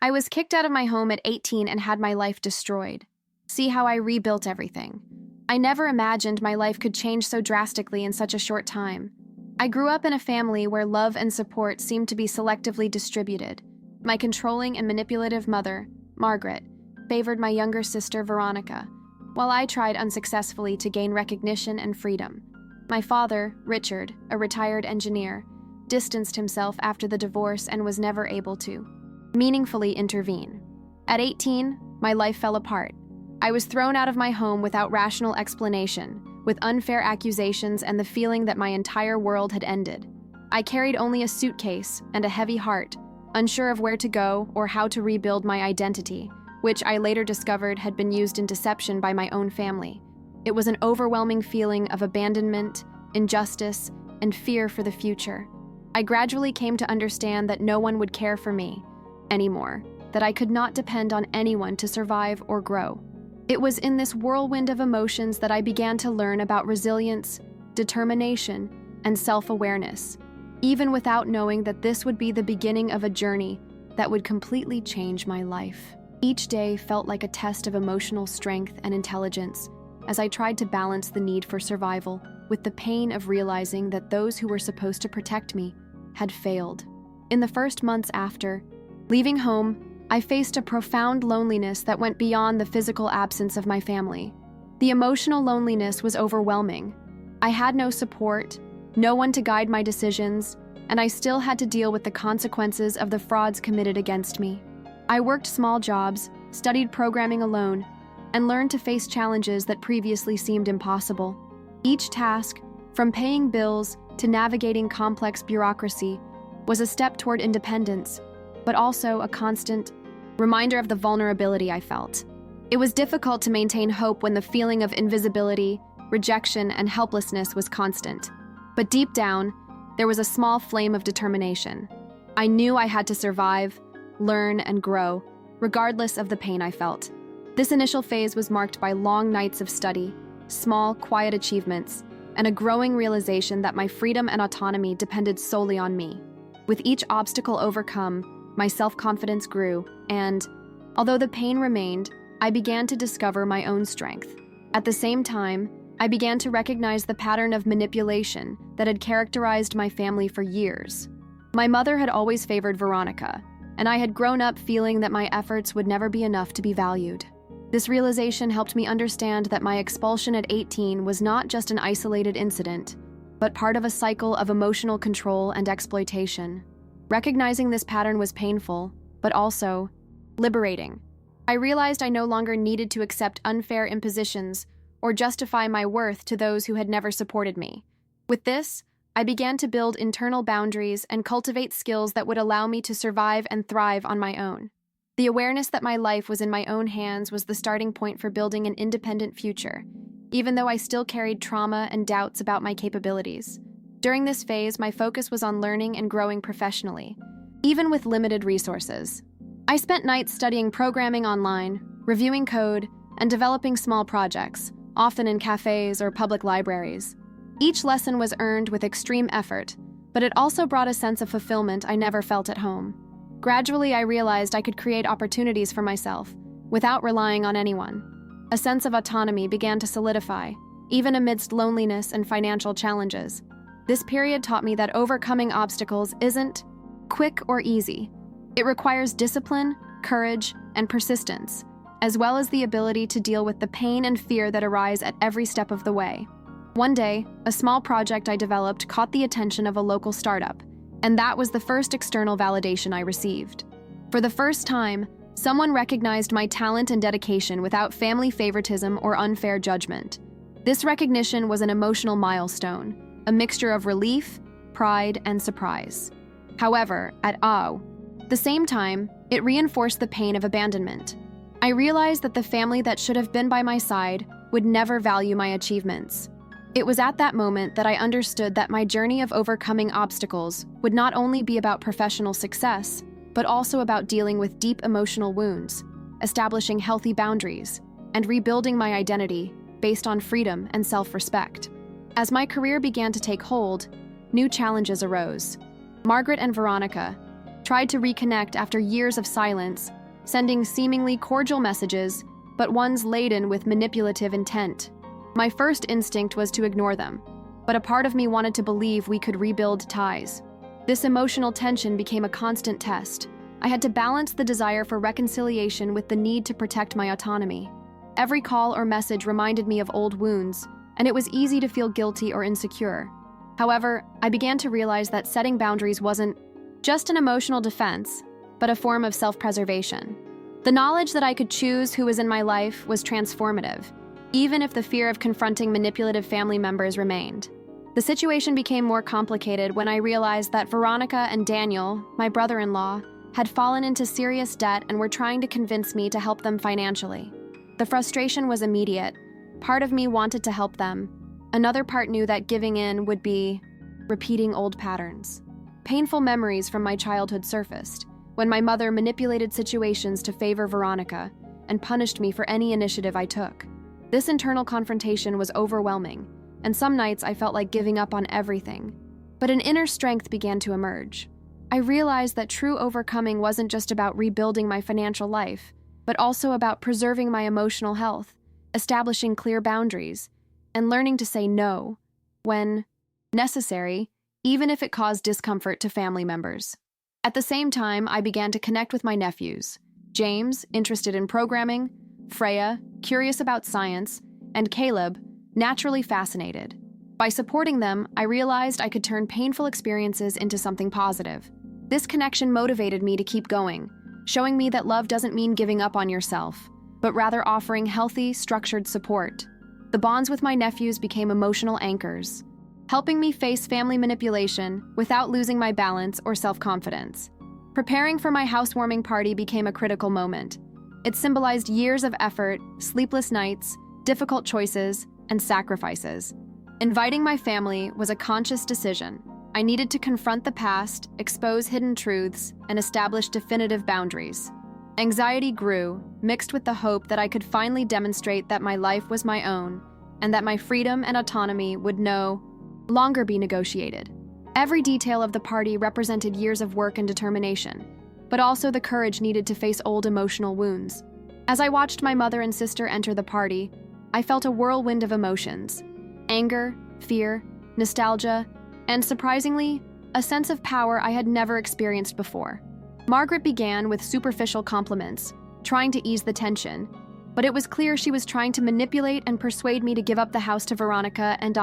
I was kicked out of my home at 18 and had my life destroyed. See how I rebuilt everything. I never imagined my life could change so drastically in such a short time. I grew up in a family where love and support seemed to be selectively distributed. My controlling and manipulative mother, Margaret, favored my younger sister, Veronica, while I tried unsuccessfully to gain recognition and freedom. My father, Richard, a retired engineer, distanced himself after the divorce and was never able to meaningfully intervene. At 18, my life fell apart. I was thrown out of my home without rational explanation, with unfair accusations and the feeling that my entire world had ended. I carried only a suitcase and a heavy heart, unsure of where to go or how to rebuild my identity, which I later discovered had been used in deception by my own family. It was an overwhelming feeling of abandonment, injustice, and fear for the future. I gradually came to understand that no one would care for me anymore, that I could not depend on anyone to survive or grow. It was in this whirlwind of emotions that I began to learn about resilience, determination, and self-awareness, even without knowing that this would be the beginning of a journey that would completely change my life. Each day felt like a test of emotional strength and intelligence as I tried to balance the need for survival with the pain of realizing that those who were supposed to protect me had failed. In the first months after leaving home, I faced a profound loneliness that went beyond the physical absence of my family. The emotional loneliness was overwhelming. I had no support, no one to guide my decisions, and I still had to deal with the consequences of the frauds committed against me. I worked small jobs, studied programming alone, and learned to face challenges that previously seemed impossible. Each task, from paying bills to navigating complex bureaucracy, was a step toward independence, but also a constant reminder of the vulnerability I felt. It was difficult to maintain hope when the feeling of invisibility, rejection, and helplessness was constant. But deep down, there was a small flame of determination. I knew I had to survive, learn, and grow, regardless of the pain I felt. This initial phase was marked by long nights of study, small, quiet achievements, and a growing realization that my freedom and autonomy depended solely on me. With each obstacle overcome, my self-confidence grew, and, although the pain remained, I began to discover my own strength. At the same time, I began to recognize the pattern of manipulation that had characterized my family for years. My mother had always favored Veronica, and I had grown up feeling that my efforts would never be enough to be valued. This realization helped me understand that my expulsion at 18 was not just an isolated incident, but part of a cycle of emotional control and exploitation. Recognizing this pattern was painful, but also liberating. I realized I no longer needed to accept unfair impositions or justify my worth to those who had never supported me. With this, I began to build internal boundaries and cultivate skills that would allow me to survive and thrive on my own. The awareness that my life was in my own hands was the starting point for building an independent future, even though I still carried trauma and doubts about my capabilities. During this phase, my focus was on learning and growing professionally, even with limited resources. I spent nights studying programming online, reviewing code, and developing small projects, often in cafes or public libraries. Each lesson was earned with extreme effort, but it also brought a sense of fulfillment I never felt at home. Gradually, I realized I could create opportunities for myself without relying on anyone. A sense of autonomy began to solidify, even amidst loneliness and financial challenges. This period taught me that overcoming obstacles isn't quick or easy. It requires discipline, courage, and persistence, as well as the ability to deal with the pain and fear that arise at every step of the way. One day, a small project I developed caught the attention of a local startup, and that was the first external validation I received. For the first time, someone recognized my talent and dedication without family favoritism or unfair judgment. This recognition was an emotional milestone, a mixture of relief, pride, and surprise. However, at the same time, it reinforced the pain of abandonment. I realized that the family that should have been by my side would never value my achievements. It was at that moment that I understood that my journey of overcoming obstacles would not only be about professional success, but also about dealing with deep emotional wounds, establishing healthy boundaries, and rebuilding my identity based on freedom and self-respect. As my career began to take hold, new challenges arose. Margaret and Veronica, tried to reconnect after years of silence, sending seemingly cordial messages, but ones laden with manipulative intent. My first instinct was to ignore them, but a part of me wanted to believe we could rebuild ties. This emotional tension became a constant test. I had to balance the desire for reconciliation with the need to protect my autonomy. Every call or message reminded me of old wounds, and it was easy to feel guilty or insecure. However, I began to realize that setting boundaries wasn't just an emotional defense, but a form of self-preservation. The knowledge that I could choose who was in my life was transformative, even if the fear of confronting manipulative family members remained. The situation became more complicated when I realized that Veronica and Daniel, my brother-in-law, had fallen into serious debt and were trying to convince me to help them financially. The frustration was immediate. Part of me wanted to help them. Another part knew that giving in would be repeating old patterns. Painful memories from my childhood surfaced when my mother manipulated situations to favor Veronica and punished me for any initiative I took. This internal confrontation was overwhelming, and some nights I felt like giving up on everything. But an inner strength began to emerge. I realized that true overcoming wasn't just about rebuilding my financial life, but also about preserving my emotional health, establishing clear boundaries, and learning to say no when necessary, even if it caused discomfort to family members. At the same time, I began to connect with my nephews, James, interested in programming, Freya, curious about science, and Caleb, naturally fascinated. By supporting them, I realized I could turn painful experiences into something positive. This connection motivated me to keep going, showing me that love doesn't mean giving up on yourself, but rather offering healthy, structured support. The bonds with my nephews became emotional anchors, helping me face family manipulation without losing my balance or self-confidence. Preparing for my housewarming party became a critical moment. It symbolized years of effort, sleepless nights, difficult choices, and sacrifices. Inviting my family was a conscious decision. I needed to confront the past, expose hidden truths, and establish definitive boundaries. Anxiety grew, mixed with the hope that I could finally demonstrate that my life was my own, and that my freedom and autonomy would no longer be negotiated. Every detail of the party represented years of work and determination, but also the courage needed to face old emotional wounds. As I watched my mother and sister enter the party, I felt a whirlwind of emotions: anger, fear, nostalgia, and surprisingly, a sense of power I had never experienced before. Margaret began with superficial compliments, trying to ease the tension, but it was clear she was trying to manipulate and persuade me to give up the house to Veronica and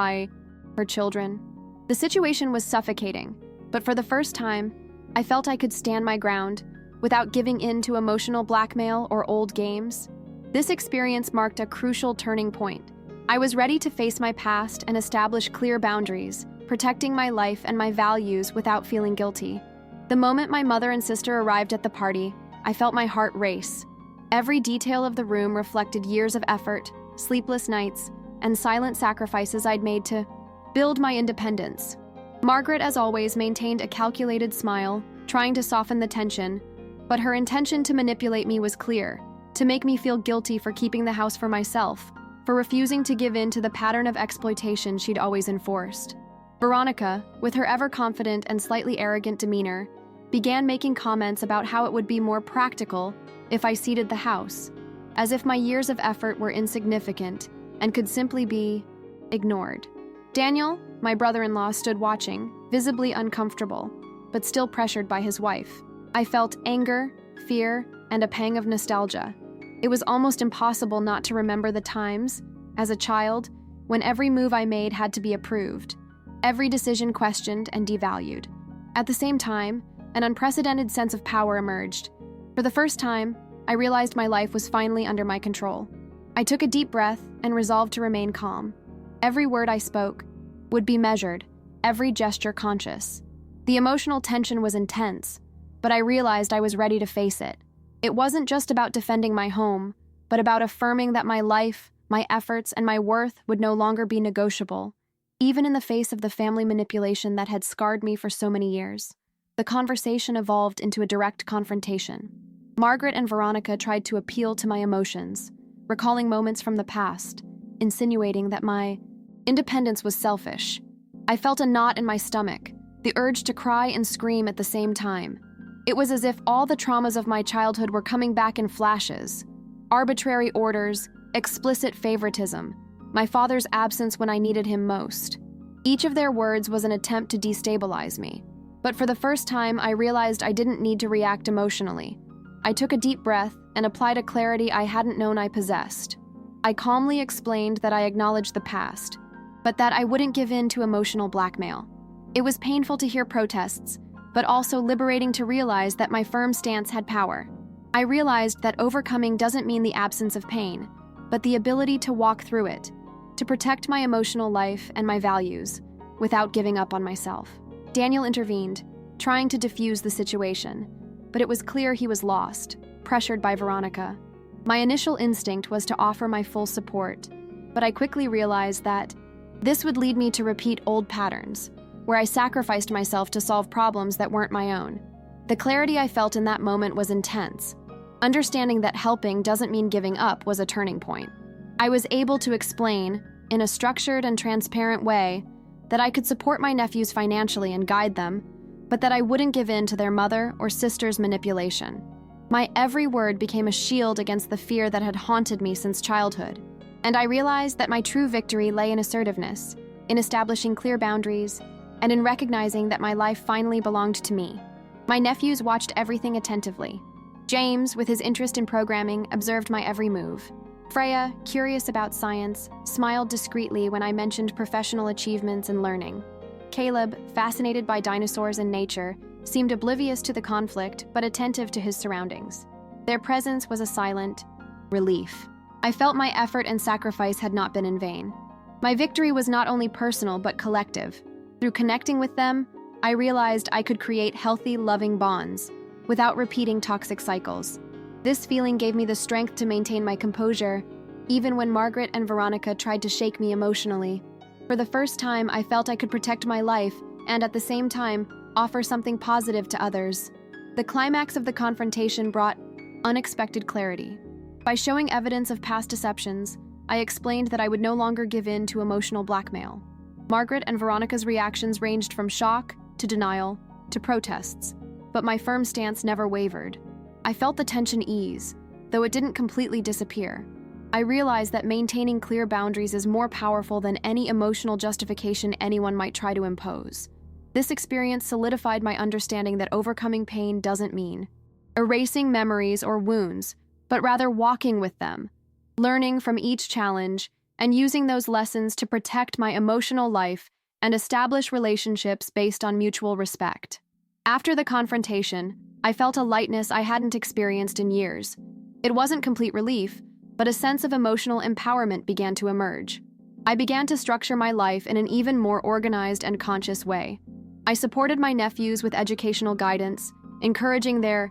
her children. The situation was suffocating, but for the first time, I felt I could stand my ground without giving in to emotional blackmail or old games. This experience marked a crucial turning point. I was ready to face my past and establish clear boundaries, protecting my life and my values without feeling guilty. The moment my mother and sister arrived at the party, I felt my heart race. Every detail of the room reflected years of effort, sleepless nights, and silent sacrifices I'd made to build my independence. Margaret, as always, maintained a calculated smile, trying to soften the tension, but her intention to manipulate me was clear: to make me feel guilty for keeping the house for myself, for refusing to give in to the pattern of exploitation she'd always enforced. Veronica, with her ever-confident and slightly arrogant demeanor, began making comments about how it would be more practical if I ceded the house, as if my years of effort were insignificant and could simply be ignored. Daniel, my brother-in-law, stood watching, visibly uncomfortable, but still pressured by his wife. I felt anger, fear, and a pang of nostalgia. It was almost impossible not to remember the times, as a child, when every move I made had to be approved, every decision questioned and devalued. At the same time, an unprecedented sense of power emerged. For the first time, I realized my life was finally under my control. I took a deep breath and resolved to remain calm. Every word I spoke would be measured, every gesture conscious. The emotional tension was intense, but I realized I was ready to face it. It wasn't just about defending my home, but about affirming that my life, my efforts, and my worth would no longer be negotiable, even in the face of the family manipulation that had scarred me for so many years. The conversation evolved into a direct confrontation. Margaret and Veronica tried to appeal to my emotions, recalling moments from the past, insinuating that my independence was selfish. I felt a knot in my stomach, the urge to cry and scream at the same time. It was as if all the traumas of my childhood were coming back in flashes. Arbitrary orders, explicit favoritism, my father's absence when I needed him most. Each of their words was an attempt to destabilize me. But for the first time, I realized I didn't need to react emotionally. I took a deep breath and applied a clarity I hadn't known I possessed. I calmly explained that I acknowledged the past, but that I wouldn't give in to emotional blackmail. It was painful to hear protests, but also liberating to realize that my firm stance had power. I realized that overcoming doesn't mean the absence of pain, but the ability to walk through it, to protect my emotional life and my values, without giving up on myself. Daniel intervened, trying to defuse the situation, but it was clear he was lost, pressured by Veronica. My initial instinct was to offer my full support, but I quickly realized that this would lead me to repeat old patterns, where I sacrificed myself to solve problems that weren't my own. The clarity I felt in that moment was intense. Understanding that helping doesn't mean giving up was a turning point. I was able to explain, in a structured and transparent way, that I could support my nephews financially and guide them, but that I wouldn't give in to their mother or sister's manipulation. My every word became a shield against the fear that had haunted me since childhood, and I realized that my true victory lay in assertiveness, in establishing clear boundaries, and in recognizing that my life finally belonged to me. My nephews watched everything attentively. James, with his interest in programming, observed my every move. Freya, curious about science, smiled discreetly when I mentioned professional achievements and learning. Caleb, fascinated by dinosaurs and nature, seemed oblivious to the conflict but attentive to his surroundings. Their presence was a silent relief. I felt my effort and sacrifice had not been in vain. My victory was not only personal but collective. Through connecting with them, I realized I could create healthy, loving bonds without repeating toxic cycles. This feeling gave me the strength to maintain my composure, even when Margaret and Veronica tried to shake me emotionally. For the first time, I felt I could protect my life and, at the same time, offer something positive to others. The climax of the confrontation brought unexpected clarity. By showing evidence of past deceptions, I explained that I would no longer give in to emotional blackmail. Margaret and Veronica's reactions ranged from shock to denial to protests, but my firm stance never wavered. I felt the tension ease, though it didn't completely disappear. I realized that maintaining clear boundaries is more powerful than any emotional justification anyone might try to impose. This experience solidified my understanding that overcoming pain doesn't mean erasing memories or wounds, but rather walking with them, learning from each challenge, and using those lessons to protect my emotional life and establish relationships based on mutual respect. After the confrontation, I felt a lightness I hadn't experienced in years. It wasn't complete relief, but a sense of emotional empowerment began to emerge. I began to structure my life in an even more organized and conscious way. I supported my nephews with educational guidance, encouraging their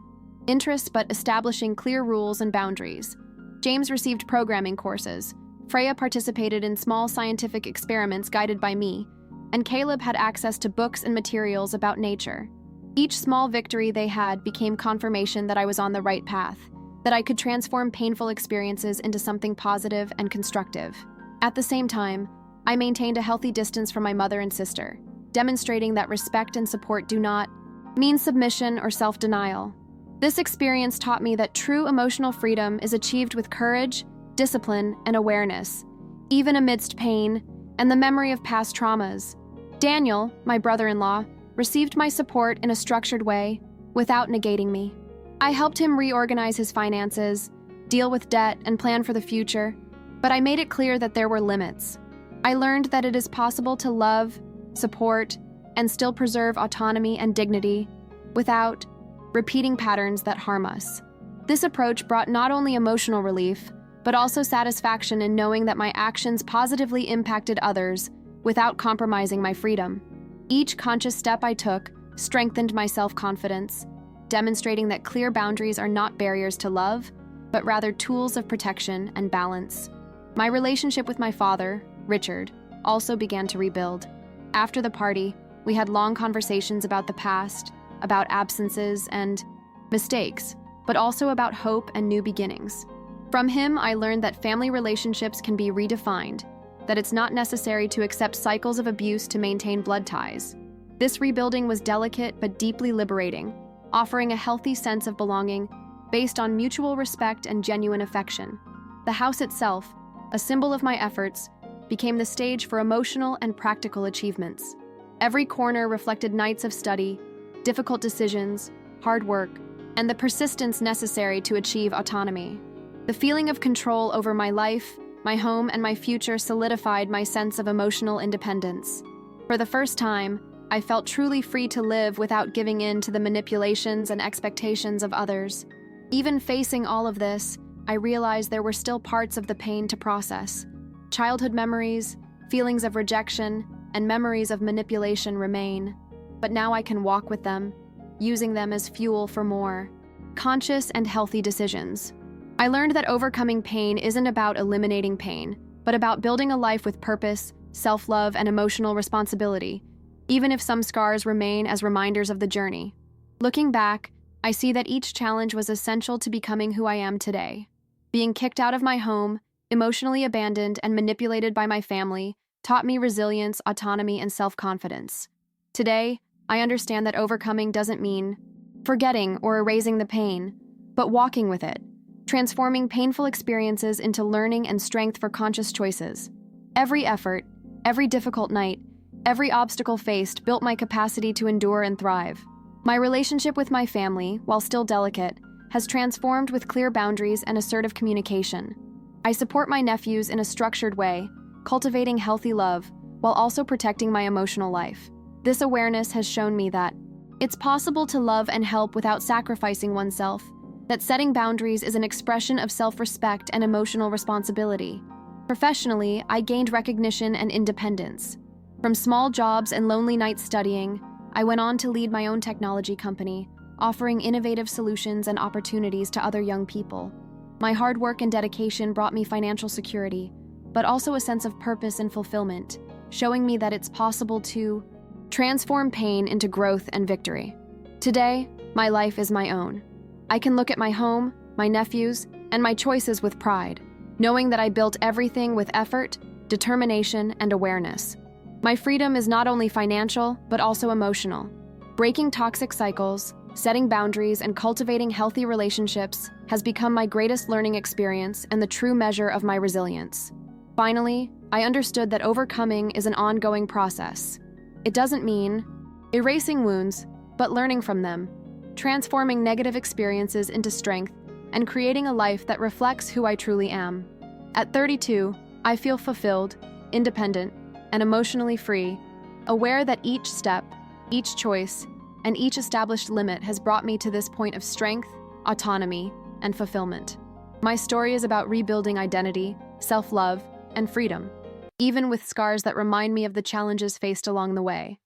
interests but establishing clear rules and boundaries. James received programming courses. Freya participated in small scientific experiments guided by me, and Caleb had access to books and materials about nature. Each small victory they had became confirmation that I was on the right path, that I could transform painful experiences into something positive and constructive. At the same time, I maintained a healthy distance from my mother and sister, demonstrating that respect and support do not mean submission or self-denial. This experience taught me that true emotional freedom is achieved with courage, discipline, and awareness, even amidst pain and the memory of past traumas. Daniel, my brother-in-law, received my support in a structured way, without negating me. I helped him reorganize his finances, deal with debt, and plan for the future, but I made it clear that there were limits. I learned that it is possible to love, support, and still preserve autonomy and dignity without repeating patterns that harm us. This approach brought not only emotional relief, but also satisfaction in knowing that my actions positively impacted others without compromising my freedom. Each conscious step I took strengthened my self-confidence, demonstrating that clear boundaries are not barriers to love, but rather tools of protection and balance. My relationship with my father, Richard, also began to rebuild. After the party, we had long conversations about the past, about absences and mistakes, but also about hope and new beginnings. From him, I learned that family relationships can be redefined, that it's not necessary to accept cycles of abuse to maintain blood ties. This rebuilding was delicate but deeply liberating, offering a healthy sense of belonging based on mutual respect and genuine affection. The house itself, a symbol of my efforts, became the stage for emotional and practical achievements. Every corner reflected nights of study, difficult decisions, hard work, and the persistence necessary to achieve autonomy. The feeling of control over my life, my home, and my future solidified my sense of emotional independence. For the first time, I felt truly free to live without giving in to the manipulations and expectations of others. Even facing all of this, I realized there were still parts of the pain to process. Childhood memories, feelings of rejection, and memories of manipulation remain. But now I can walk with them, using them as fuel for more conscious and healthy decisions. I learned that overcoming pain isn't about eliminating pain, but about building a life with purpose, self-love, and emotional responsibility, even if some scars remain as reminders of the journey. Looking back, I see that each challenge was essential to becoming who I am today. Being kicked out of my home, emotionally abandoned, and manipulated by my family taught me resilience, autonomy, and self-confidence. Today, I understand that overcoming doesn't mean forgetting or erasing the pain, but walking with it, transforming painful experiences into learning and strength for conscious choices. Every effort, every difficult night, every obstacle faced built my capacity to endure and thrive. My relationship with my family, while still delicate, has transformed with clear boundaries and assertive communication. I support my nephews in a structured way, cultivating healthy love, while also protecting my emotional life. This awareness has shown me that it's possible to love and help without sacrificing oneself, that setting boundaries is an expression of self-respect and emotional responsibility. Professionally, I gained recognition and independence. From small jobs and lonely nights studying, I went on to lead my own technology company, offering innovative solutions and opportunities to other young people. My hard work and dedication brought me financial security, but also a sense of purpose and fulfillment, showing me that it's possible to transform pain into growth and victory. Today, my life is my own. I can look at my home, my nephews, and my choices with pride, knowing that I built everything with effort, determination, and awareness. My freedom is not only financial, but also emotional. Breaking toxic cycles, setting boundaries, and cultivating healthy relationships has become my greatest learning experience and the true measure of my resilience. Finally, I understood that overcoming is an ongoing process. It doesn't mean erasing wounds, but learning from them, transforming negative experiences into strength, and creating a life that reflects who I truly am. At 32, I feel fulfilled, independent, and emotionally free, aware that each step, each choice, and each established limit has brought me to this point of strength, autonomy, and fulfillment. My story is about rebuilding identity, self-love, and freedom, even with scars that remind me of the challenges faced along the way.